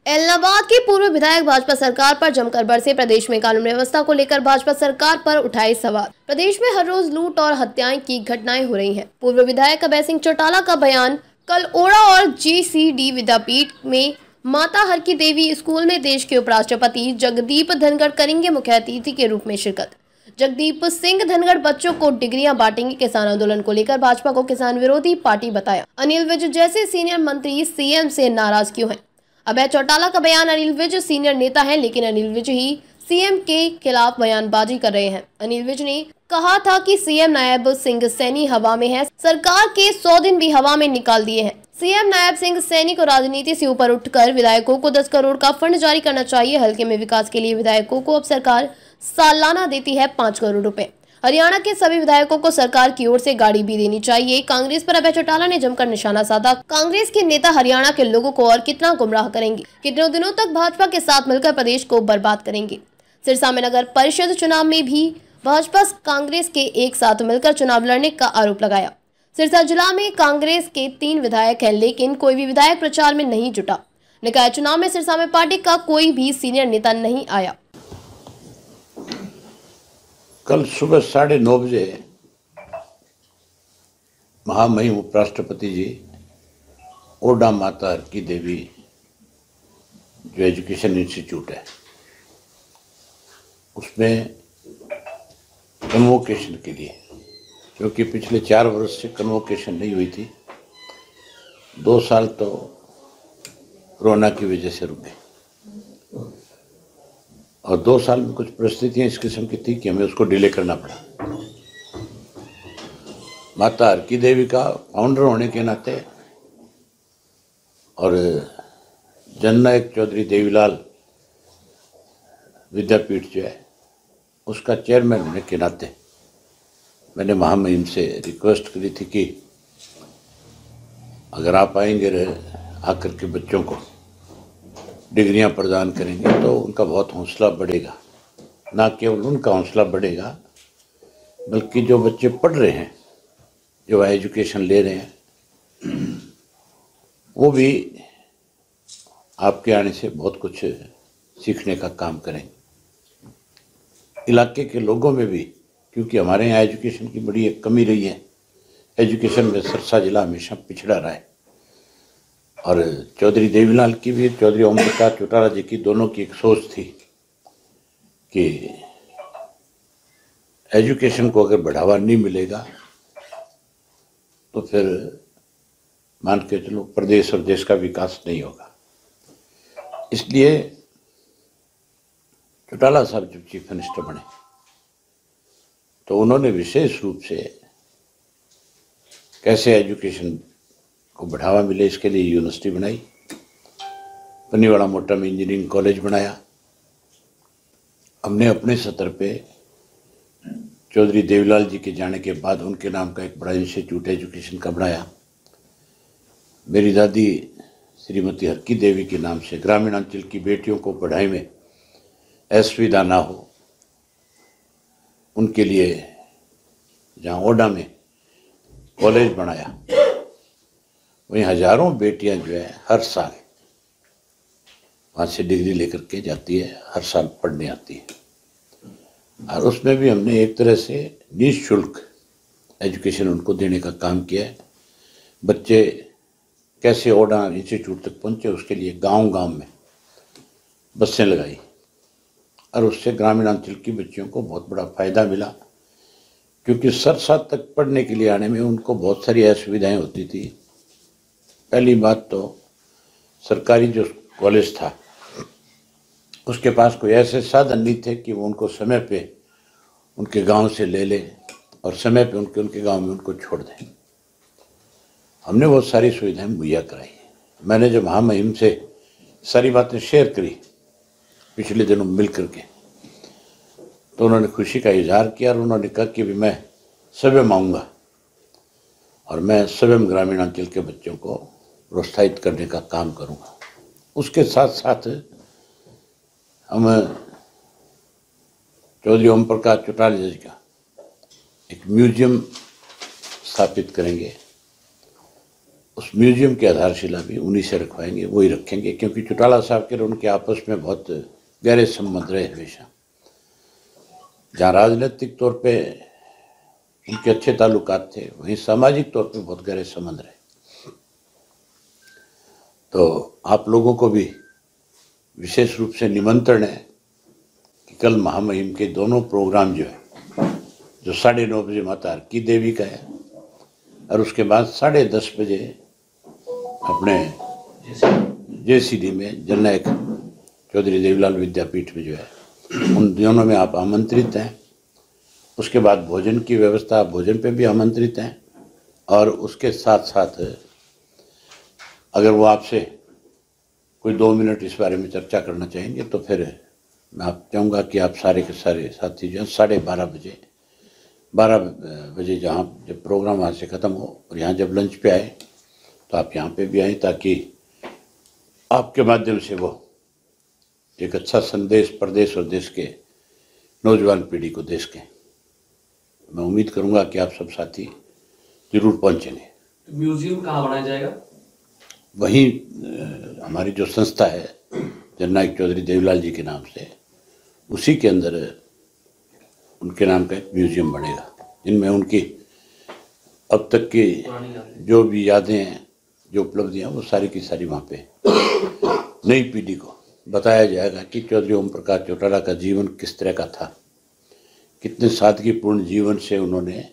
एलनाबाद के पूर्व विधायक भाजपा सरकार पर जमकर बरसे। प्रदेश में कानून व्यवस्था को लेकर भाजपा सरकार पर उठाए सवाल। प्रदेश में हर रोज लूट और हत्याएं की घटनाएं हो रही हैं। पूर्व विधायक अभय सिंह चौटाला का बयान। कल ओड़ा और जीसीडी विद्यापीठ में माता हर की देवी स्कूल में देश के उपराष्ट्रपति जगदीप धनखड़ करेंगे मुख्य अतिथि के रूप में शिरकत। जगदीप सिंह धनखड़ बच्चों को डिग्रियां बांटेंगे। किसान आंदोलन को लेकर भाजपा को किसान विरोधी पार्टी बताया। अनिल विज जैसे सीनियर मंत्री सीएम से नाराज क्यों हैं? अभय चौटाला का बयान। अनिल विज सीनियर नेता हैं, लेकिन अनिल विज ही सीएम के खिलाफ बयानबाजी कर रहे हैं। अनिल विज ने कहा था कि सीएम नायब सिंह सैनी हवा में है, सरकार के 100 दिन भी हवा में निकाल दिए हैं। सीएम नायब सिंह सैनी को राजनीति से ऊपर उठकर विधायकों को 10 करोड़ का फंड जारी करना चाहिए। हल्के में विकास के लिए विधायकों को अब सरकार सालाना देती है 5 करोड़ रुपए। हरियाणा के सभी विधायकों को सरकार की ओर से गाड़ी भी देनी चाहिए। कांग्रेस पर अभय चौटाला ने जमकर निशाना साधा। कांग्रेस के नेता हरियाणा के लोगों को और कितना गुमराह करेंगे, कितने दिनों तक भाजपा के साथ मिलकर प्रदेश को बर्बाद करेंगे। सिरसा में नगर परिषद चुनाव में भी भाजपा कांग्रेस के एक साथ मिलकर चुनाव लड़ने का आरोप लगाया। सिरसा जिला में कांग्रेस के 3 विधायक हैं, लेकिन कोई भी विधायक प्रचार में नहीं जुटा। निकाय चुनाव में सिरसा में पार्टी का कोई भी सीनियर नेता नहीं आया। कल सुबह 9:30 बजे महामहिम उपराष्ट्रपति जी ओड़ा माता हर की देवी जो एजुकेशन इंस्टीट्यूट है उसमें कन्वोकेशन के लिए, क्योंकि पिछले 4 वर्ष से कन्वोकेशन नहीं हुई थी, 2 साल तो कोरोना की वजह से रुके और 2 साल में कुछ परिस्थितियां इस किस्म की थी कि हमें उसको डिले करना पड़ा। माता हर की देवी का फाउंडर होने के नाते और जननायक चौधरी देवीलाल विद्यापीठ जो है उसका चेयरमैन होने के नाते मैंने महामहिम से रिक्वेस्ट करी थी कि अगर आप आएंगे आकर के बच्चों को डिग्रियां प्रदान करेंगे तो उनका बहुत हौसला बढ़ेगा। ना केवल उनका हौसला बढ़ेगा बल्कि जो बच्चे पढ़ रहे हैं, जो एजुकेशन ले रहे हैं, वो भी आपके आने से बहुत कुछ सीखने का काम करेंगे। इलाके के लोगों में भी, क्योंकि हमारे यहाँ एजुकेशन की बड़ी एक कमी रही है, एजुकेशन में सिरसा जिला हमेशा पिछड़ा रहा है और चौधरी देवीलाल की भी, चौधरी ओम प्रकाश चौटाला जी की, दोनों की एक सोच थी कि एजुकेशन को अगर बढ़ावा नहीं मिलेगा तो फिर मान के चलो प्रदेश और देश का विकास नहीं होगा। इसलिए चौटाला साहब जब चीफ मिनिस्टर बने तो उन्होंने विशेष रूप से कैसे एजुकेशन को बढ़ावा मिले इसके लिए यूनिवर्सिटी बनाई, पन्नीवाड़ा मोटा में इंजीनियरिंग कॉलेज बनाया। हमने अपने स्तर पे चौधरी देवीलाल जी के जाने के बाद उनके नाम का एक बड़ा इंस्टीट्यूट एजुकेशन का बनाया। मेरी दादी श्रीमती हर की देवी के नाम से ग्रामीण अंचल की बेटियों को पढ़ाई में असुविधा ना हो उनके लिए जहाँ ओड़ा में कॉलेज बनाया, वहीं हजारों बेटियां जो है हर साल वहाँ से डिग्री लेकर के जाती है, हर साल पढ़ने आती है। और उसमें भी हमने एक तरह से निःशुल्क एजुकेशन उनको देने का काम किया है। बच्चे कैसे ओड़ा इंस्टीट्यूट तक पहुँचे उसके लिए गांव-गांव में बसें लगाई और उससे ग्रामीण अंचल की बच्चियों को बहुत बड़ा फ़ायदा मिला, क्योंकि सरसा तक पढ़ने के लिए आने में उनको बहुत सारी असुविधाएं होती थी। पहली बात तो सरकारी जो कॉलेज था उसके पास कोई ऐसे साधन नहीं थे कि वो उनको समय पे उनके गांव से ले ले और समय पे उनके गांव में उनको छोड़ दें। हमने बहुत सारी सुविधाएं मुहैया कराई। मैंने जब महामहिम से सारी बातें शेयर करी पिछले दिनों मिल करके तो उन्होंने खुशी का इजहार किया और उन्होंने कहा कि भी मैं स्वयं आऊँगा और मैं स्वयं ग्रामीण अंचल के बच्चों को प्रोत्साहित करने का काम करूँगा। उसके साथ साथ हम चौधरी ओम प्रकाश चौटाला जी का एक म्यूजियम स्थापित करेंगे। उस म्यूजियम की आधारशिला भी उन्हीं से रखवाएंगे, वही रखेंगे, क्योंकि चौटाला साहब के और उनके आपस में बहुत गहरे संबंध रहे हमेशा। जहाँ राजनीतिक तौर पे उनके अच्छे ताल्लुकात थे, वहीं सामाजिक तौर पे बहुत गहरे संबंध रहे। तो आप लोगों को भी विशेष रूप से निमंत्रण है कि कल महामहिम के दोनों प्रोग्राम जो है, जो 9:30 बजे माता हरकी देवी का है और उसके बाद 10:30 बजे अपने JCD में जननायक चौधरी देवीलाल विद्यापीठ में जो है, उन दोनों में आप आमंत्रित हैं। उसके बाद भोजन की व्यवस्था, भोजन पे भी आमंत्रित हैं। और उसके साथ साथ अगर वो आपसे कोई 2 मिनट इस बारे में चर्चा करना चाहेंगे तो फिर मैं आप चाहूँगा कि आप सारे के सारे साथी जो है 12:30 बजे जहाँ जब प्रोग्राम वहाँ से ख़त्म हो और यहाँ जब लंच पे आए तो आप यहाँ पे भी आएँ, ताकि आपके माध्यम से वो एक अच्छा संदेश प्रदेश और देश के नौजवान पीढ़ी को दे सकें। मैं उम्मीद करूँगा कि आप सब साथी जरूर पहुँचेंगे। म्यूजियम कहाँ बनाया जाएगा? वहीं हमारी जो संस्था है जननायक चौधरी देवीलाल जी के नाम से, उसी के अंदर उनके नाम का एक म्यूजियम बनेगा, जिनमें उनकी अब तक की जो भी यादें हैं, जो उपलब्धियां, वो सारी की सारी वहाँ पे नई पीढ़ी को बताया जाएगा कि चौधरी ओम प्रकाश चौटाला का जीवन किस तरह का था, कितने सादगीपूर्ण जीवन से उन्होंने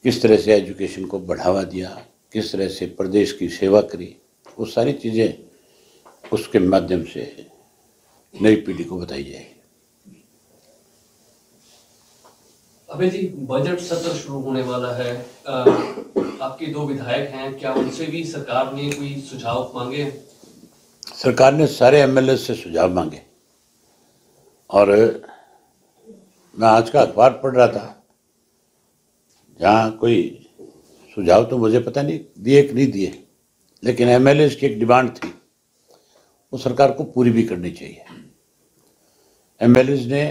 किस तरह से एजुकेशन को बढ़ावा दिया, किस तरह से प्रदेश की सेवा करी, वो सारी चीज़ें उसके माध्यम से नई पीढ़ी को बताई जाएगी। अबे जी, बजट सत्र शुरू होने वाला है, आपके 2 विधायक हैं, क्या उनसे भी सरकार ने कोई सुझाव मांगे? सरकार ने सारे MLA से सुझाव मांगे और मैं आज का अखबार पढ़ रहा था, जहाँ कोई सुझाव तो मुझे पता नहीं दिए कि नहीं दिए, लेकिन MLA की एक डिमांड थी, वो सरकार को पूरी भी करनी चाहिए। MLA ने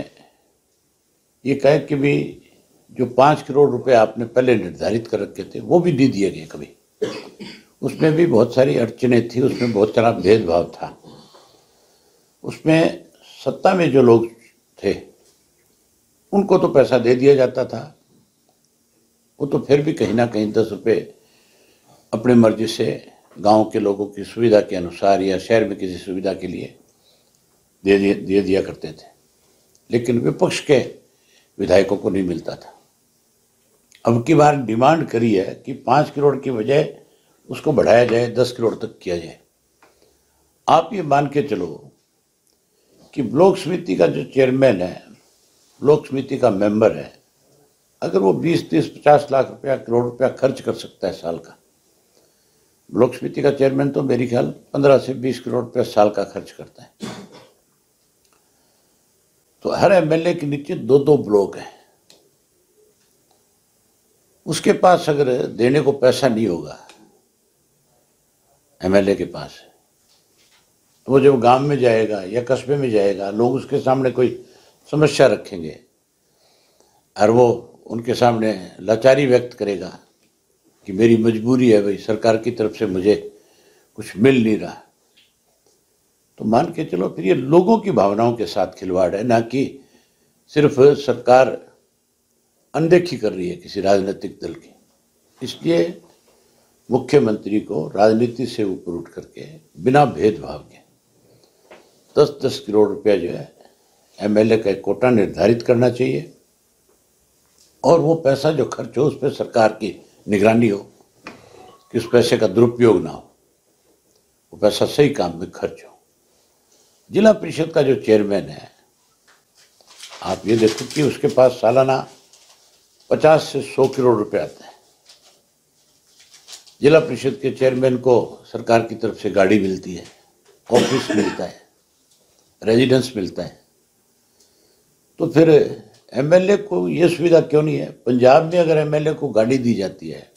ये कहा कि भी जो 5 करोड़ रुपए आपने पहले निर्धारित कर रखे थे वो भी नहीं दिए गए कभी। उसमें भी बहुत सारी अड़चनें थी, उसमें बहुत सारा भेदभाव था। उसमें सत्ता में जो लोग थे उनको तो पैसा दे दिया जाता था, वो तो फिर भी कहीं ना कहीं 10 रुपये अपने मर्जी से गांव के लोगों की सुविधा के अनुसार या शहर में किसी सुविधा के लिए दे दिया करते थे, लेकिन विपक्ष के विधायकों को नहीं मिलता था। अब की बार डिमांड करी है कि 5 करोड़ की बजाय उसको बढ़ाया जाए, 10 करोड़ तक किया जाए। आप ये मान के चलो कि ब्लॉक समिति का जो चेयरमैन है, ब्लॉक समिति का मेंबर है, अगर वो 20, 30, 50 लाख रुपया, करोड़ रुपया खर्च कर सकता है साल का, ब्लॉक समिति का चेयरमैन तो मेरी ख्याल 15 से 20 करोड़ रुपया साल का खर्च करता है। तो हर MLA के नीचे 2-2 ब्लॉक हैं। उसके पास अगर देने को पैसा नहीं होगा MLA के पास, तो वो जब गांव में जाएगा या कस्बे में जाएगा, लोग उसके सामने कोई समस्या रखेंगे और वो उनके सामने लाचारी व्यक्त करेगा कि मेरी मजबूरी है भाई, सरकार की तरफ से मुझे कुछ मिल नहीं रहा, तो मान के चलो फिर ये लोगों की भावनाओं के साथ खिलवाड़ है, ना कि सिर्फ सरकार अनदेखी कर रही है किसी राजनीतिक दल की। इसलिए मुख्यमंत्री को राजनीति से ऊपर उठ करके बिना भेदभाव के 10-10 करोड़ रुपया जो है MLA का एक कोटा निर्धारित करना चाहिए और वो पैसा जो खर्च हो उस पर सरकार की निगरानी हो कि उस पैसे का दुरुपयोग ना हो, वो पैसा सही काम में खर्च हो। जिला परिषद का जो चेयरमैन है, आप ये देखो कि उसके पास सालाना 50 से 100 करोड़ रुपए आता है। जिला परिषद के चेयरमैन को सरकार की तरफ से गाड़ी मिलती है, ऑफिस मिलता है, रेजिडेंस मिलता है, तो फिर MLA को ये सुविधा क्यों नहीं है? पंजाब में अगर MLA को गाड़ी दी जाती है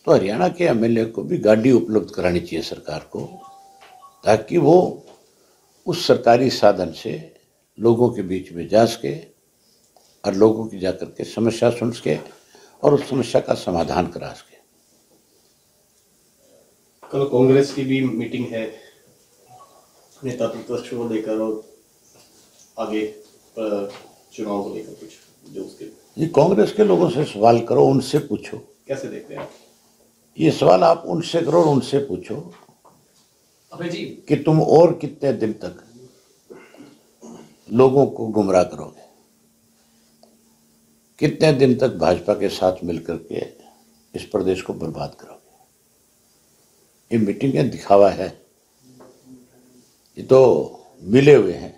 तो हरियाणा के MLA को भी गाड़ी उपलब्ध करानी चाहिए सरकार को, ताकि वो उस सरकारी साधन से लोगों के बीच में जा सके और लोगों की जाकर के समस्या सुन सके और उस समस्या का समाधान करा सके। कल कांग्रेस की भी मीटिंग है नेता प्रतिपक्ष को लेकर और आगे चुनाव को लेकर कुछ जो उसके ये कांग्रेस के लोगों से सवाल करो, उनसे पूछो। कैसे देखते हैं आप? ये सवाल आप उनसे करो और उनसे पूछो अभय जी कि तुम और कितने दिन तक लोगों को गुमराह करोगे, कितने दिन तक भाजपा के साथ मिलकर के इस प्रदेश को बर्बाद करोगे। ये मीटिंगें दिखावा है, ये तो मिले हुए हैं।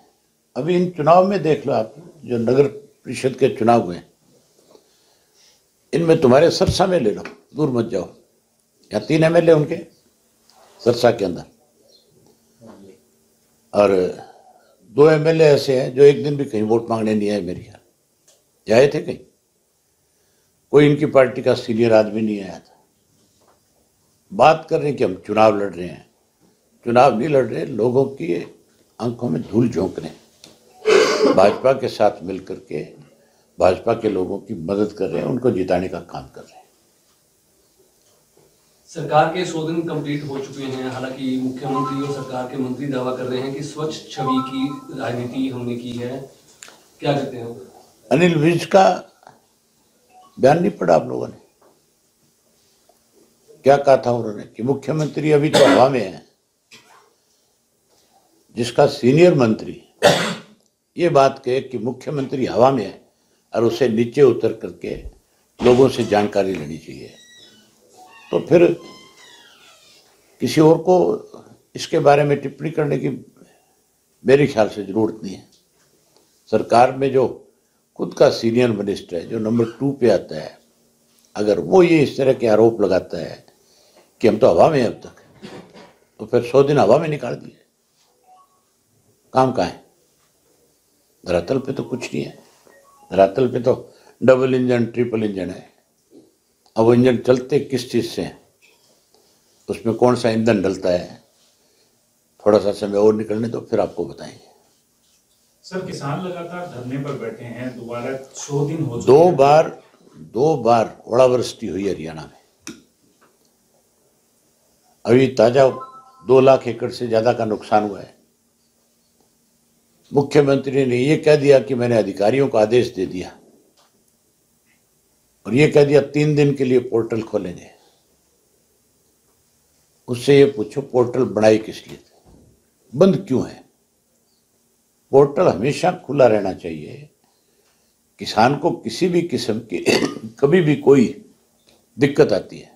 अभी इन चुनाव में देख लो आप, जो नगर परिषद के चुनाव हुए, इनमें तुम्हारे सरसा में ले लो, दूर मत जाओ, या 3 MLA उनके सरसा के अंदर, और 2 MLA ऐसे हैं जो एक दिन भी कहीं वोट मांगने नहीं आए। मेरे ख्याल आए थे कहीं, कोई इनकी पार्टी का सीनियर आदमी नहीं आया था। बात कर रहे हैं कि हम चुनाव लड़ रहे हैं, चुनाव नहीं लड़ रहे, लोगों की आंखों में धूल झोंक रहे हैं, भाजपा के साथ मिलकर के भाजपा के लोगों की मदद कर रहे हैं, उनको जिताने का काम कर रहे हैं। सरकार के 100 दिन कंप्लीट हो चुके हैं, हालांकि मुख्यमंत्री और सरकार के मंत्री दावा कर रहे हैं कि स्वच्छ छवि की राजनीति हमने की है, क्या कहते हैं? अनिल विज का बयान नहीं पढ़ा आप लोगों ने? क्या कहा था उन्होंने कि मुख्यमंत्री अभी तो हवा में है। जिसका सीनियर मंत्री ये बात कहे कि मुख्यमंत्री हवा में है और उसे नीचे उतर करके लोगों से जानकारी लेनी चाहिए, तो फिर किसी और को इसके बारे में टिप्पणी करने की मेरे ख्याल से जरूरत नहीं है। सरकार में जो खुद का सीनियर मिनिस्टर है, जो नंबर 2 पे आता है, अगर वो ये इस तरह के आरोप लगाता है कि हम तो हवा में हैं अब तक, तो फिर 100 दिन हवा में निकाल दिए, काम कहाँ है? धरातल पे तो कुछ नहीं है। धरातल पे तो डबल इंजन ट्रिपल इंजन है। अब वो इंजन चलते किस चीज़ से हैं, उसमें कौन सा ईंधन डलता है, थोड़ा सा समय और निकलने तो फिर आपको बताएंगे। सर, किसान लगातार धरने पर बैठे हैं, दोबारा 100 दिन हो चुके हैं। दो बार ओलावृष्टि हुई हरियाणा में। अभी ताजा 2 लाख एकड़ से ज्यादा का नुकसान हुआ है। मुख्यमंत्री ने यह कह दिया कि मैंने अधिकारियों को आदेश दे दिया, और यह कह दिया 3 दिन के लिए पोर्टल खोलेंगे। उससे ये पूछो पोर्टल बनाई किस लिए थे, बंद क्यों है? पोर्टल हमेशा खुला रहना चाहिए। किसान को किसी भी किस्म की कभी भी कोई दिक्कत आती है,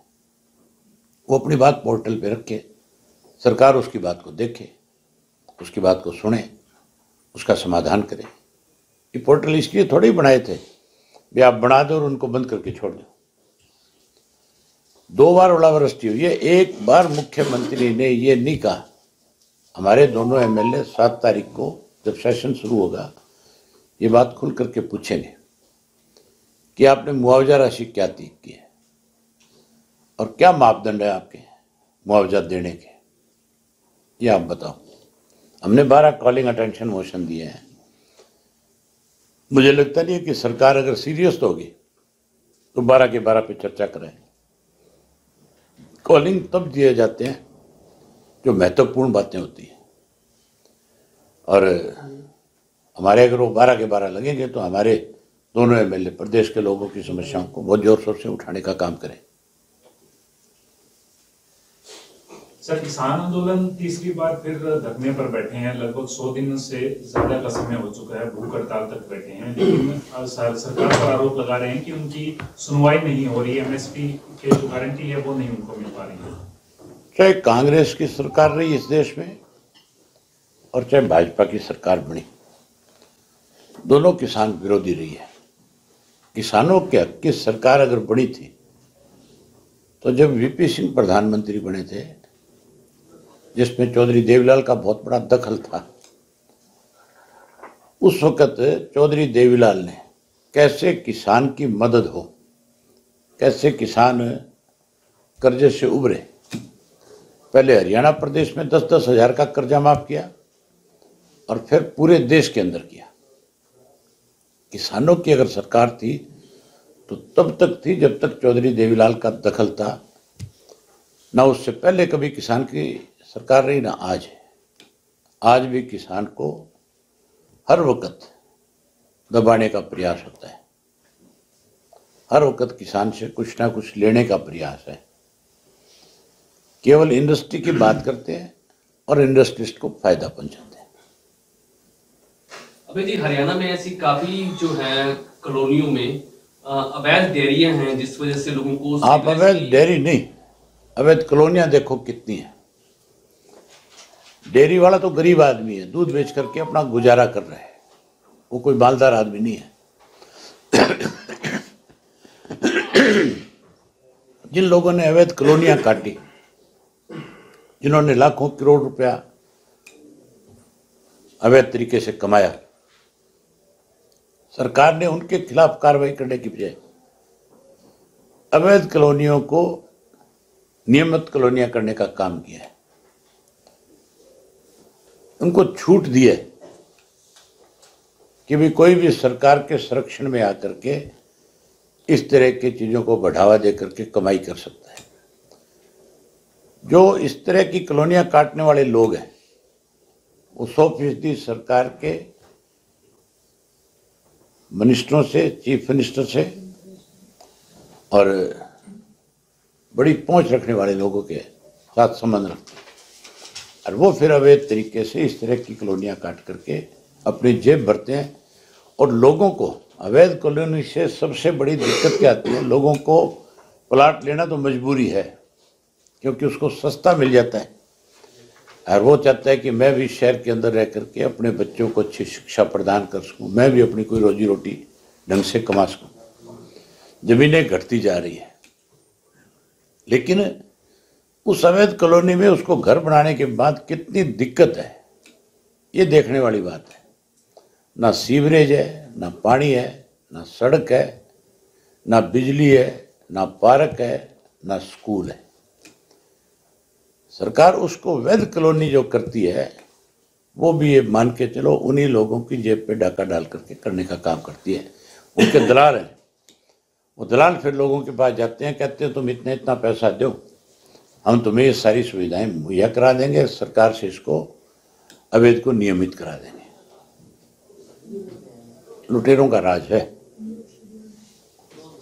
वो अपनी बात पोर्टल पे रखे, सरकार उसकी बात को देखे, उसकी बात को सुने, उसका समाधान करे। ये पोर्टल इसलिए थोड़े ही बनाए थे भी आप बना दो और उनको बंद करके छोड़ दो। 2 बार ओलावृष्टि हुई है, 1 बार मुख्यमंत्री ने ये नहीं कहा। हमारे दोनों MLA 7 तारीख को जब सेशन शुरू होगा, ये बात खुल करके पूछेंगे कि आपने मुआवजा राशि क्या तय की है और क्या मापदंड है आपके मुआवजा देने के, ये आप बताओ। हमने 12 कॉलिंग अटेंशन मोशन दिए हैं। मुझे लगता नहीं है कि सरकार अगर सीरियस होगी तो 12 के 12 पे चर्चा करें। कॉलिंग तब दिए जाते हैं जो महत्वपूर्ण बातें होती हैं, और हमारे अगर वो 12 के 12 लगेंगे तो हमारे दोनों MLA प्रदेश के लोगों की समस्याओं को बहुत जोर शोर से उठाने का काम करें। सर, किसान आंदोलन तीसरी बार फिर धरने पर बैठे हैं। लगभग 100 दिन से ज्यादा का समय हो चुका है, भूख हड़ताल तक बैठे हैं, लेकिन सरकार पर आरोप लगा रहे हैं कि उनकी सुनवाई नहीं हो रही, MSP के जो गारंटी है वो नहीं उनको मिल पा रही है। चाहे कांग्रेस की सरकार रही इस देश में और चाहे भाजपा की सरकार बनी, दोनों किसान विरोधी रही है। किसानों के हक की सरकार अगर बनी थी तो जब VP सिंह प्रधानमंत्री बने थे, जिसमें चौधरी देवीलाल का बहुत बड़ा दखल था, उस वक्त चौधरी देवीलाल ने कैसे किसान की मदद हो, कैसे किसान कर्जे से उभरे। पहले हरियाणा प्रदेश में 10-10 हज़ार का कर्जा माफ किया और फिर पूरे देश के अंदर किया। किसानों की अगर सरकार थी तो तब तक थी जब तक चौधरी देवीलाल का दखल था। ना उससे पहले कभी किसान की सरकार रही, ना आज है। आज भी किसान को हर वक्त दबाने का प्रयास होता है, हर वक्त किसान से कुछ ना कुछ लेने का प्रयास है। केवल इंडस्ट्री की बात करते हैं और इंडस्ट्रिस्ट को फायदा पहुंचाते हैं। अबे जी, हरियाणा में ऐसी काफी जो है कॉलोनियों में अवैध डेयरियां हैं, जिस वजह से लोगों को आप अवैध डेयरी नहीं, अवैध कॉलोनियां देखो कितनी है। डेयरी वाला तो गरीब आदमी है, दूध बेच करके अपना गुजारा कर रहा है, वो कोई मालदार आदमी नहीं है। जिन लोगों ने अवैध कॉलोनियां काटी, जिन्होंने लाखों करोड़ रुपया अवैध तरीके से कमाया, सरकार ने उनके खिलाफ कार्रवाई करने की बजाय अवैध कॉलोनियों को नियमित कॉलोनियां करने का काम किया है। उनको छूट दी है कि भी कोई भी सरकार के संरक्षण में आकर के इस तरह की चीजों को बढ़ावा दे करके कमाई कर सकता है। जो इस तरह की कॉलोनियां काटने वाले लोग हैं, वो 100% सरकार के मिनिस्टरों से, चीफ मिनिस्टर से और बड़ी पहुंच रखने वाले लोगों के साथ संबंध रखते हैं, और वो फिर अवैध तरीके से इस तरह की कॉलोनियां काट करके अपनी जेब भरते हैं। और लोगों को अवैध कॉलोनी से सबसे बड़ी दिक्कत क्या आती है, लोगों को प्लाट लेना तो मजबूरी है, क्योंकि उसको सस्ता मिल जाता है, और वो चाहता है कि मैं भी शहर के अंदर रह करके अपने बच्चों को अच्छी शिक्षा प्रदान कर सकूं, मैं भी अपनी कोई रोजी रोटी ढंग से कमा सकूं। जमीनें घटती जा रही है, लेकिन उस अवैध कॉलोनी में उसको घर बनाने के बाद कितनी दिक्कत है, ये देखने वाली बात है। ना सीवरेज है, ना पानी है, ना सड़क है, ना बिजली है, ना पार्क है, ना स्कूल है। सरकार उसको वैध कॉलोनी जो करती है, वो भी ये मान के चलो उन्हीं लोगों की जेब पे डाका डाल करके करने का काम करती है। उनके दलाल हैं, वो दलाल फिर लोगों के पास जाते हैं, कहते हैं तुम इतना इतना पैसा दो, हम तुम्हें ये सारी सुविधाएं मुहैया करा देंगे, सरकार से इसको अवैध को नियमित करा देंगे। लुटेरों का राज है।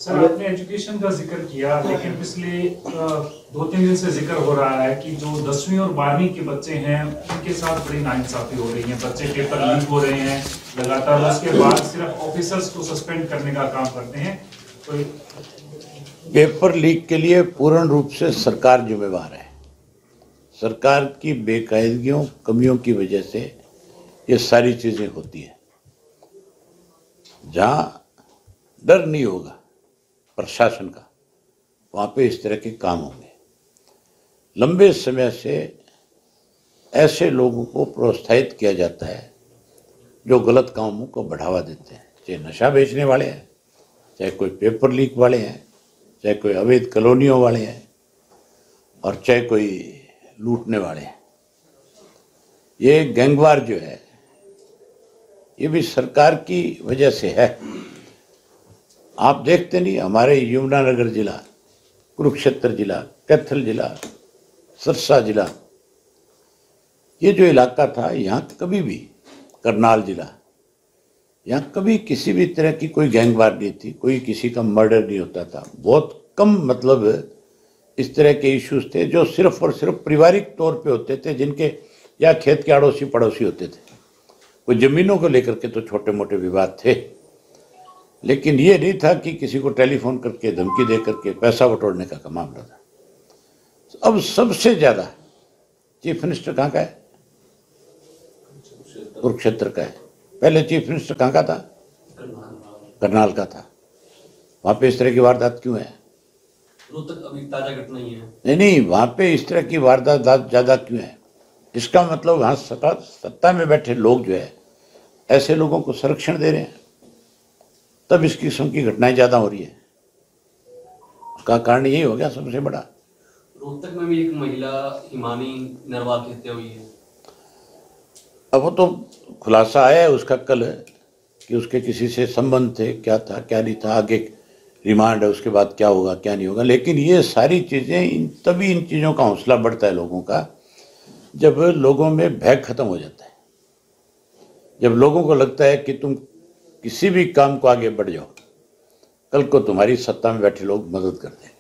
सर, आपने एजुकेशन का जिक्र किया, लेकिन पिछले 2-3 दिन से जिक्र हो रहा है कि जो 10वीं और 12वीं के बच्चे हैं, उनके साथ बड़ी नाइंसाफी हो रही है। बच्चे पेपर लीक हो रहे हैं लगातार, उसके बाद सिर्फ ऑफिसर्स को सस्पेंड करने का काम करते हैं। तो पेपर लीक के लिए पूर्ण रूप से सरकार जिम्मेवार है। सरकार की बेकायदगियों, कमियों की वजह से ये सारी चीजें होती हैं। जहां डर नहीं होगा प्रशासन का, वहां पे इस तरह के काम होंगे। लंबे समय से ऐसे लोगों को प्रोत्साहित किया जाता है जो गलत कामों को बढ़ावा देते हैं, चाहे नशा बेचने वाले हैं, चाहे कोई पेपर लीक वाले हैं, चाहे कोई अवैध कॉलोनियों वाले हैं, और चाहे कोई लूटने वाले हैं। ये गैंगवार जो है, ये भी सरकार की वजह से है। आप देखते नहीं, हमारे यमुनानगर जिला, कुरुक्षेत्र जिला, कैथल जिला, सिरसा जिला, ये जो इलाका था, यहाँ कभी भी, करनाल जिला, यहाँ कभी किसी भी तरह की कोई गैंगवार नहीं थी, कोई किसी का मर्डर नहीं होता था। बहुत कम मतलब इस तरह के इश्यूज थे जो सिर्फ और सिर्फ पारिवारिक तौर पे होते थे, जिनके या खेत के अड़ोसी पड़ोसी होते थे। कोई जमीनों को लेकर के तो छोटे मोटे विवाद थे, लेकिन ये नहीं था कि किसी को टेलीफोन करके धमकी दे करके पैसा बटोरने का मामला था। अब सबसे ज्यादा चीफ मिनिस्टर कहाँ का है? कुरुक्षेत्र का है। पहले चीफ मिनिस्टर कहाँ का था? करनाल का था। वहां पे इस तरह की वारदात क्यों है? रोहतक अभी ताजा घटना ही है। नहीं, वहां पे इस तरह की वारदात ज्यादा क्यों है? इसका मतलब वहां सत्ता में बैठे लोग जो है, ऐसे लोगों को संरक्षण दे रहे हैं, तब इस किस्म की घटनाएं ज्यादा हो रही है। उसका कारण यही हो गया सबसे बड़ा। रोहतक में भी एक महिला हिमानी नरवाल की हत्या हुई है। अब वो तो खुलासा आया है उसका कल, कि उसके किसी से संबंध थे, क्या था क्या नहीं था, आगे रिमांड है, उसके बाद क्या होगा क्या नहीं होगा। लेकिन ये सारी चीज़ें तभी इन चीज़ों का हौसला बढ़ता है लोगों का, जब लोगों में भय खत्म हो जाता है, जब लोगों को लगता है कि तुम किसी भी काम को आगे बढ़ जाओ, कल को तुम्हारी सत्ता में बैठे लोग मदद करते हैं।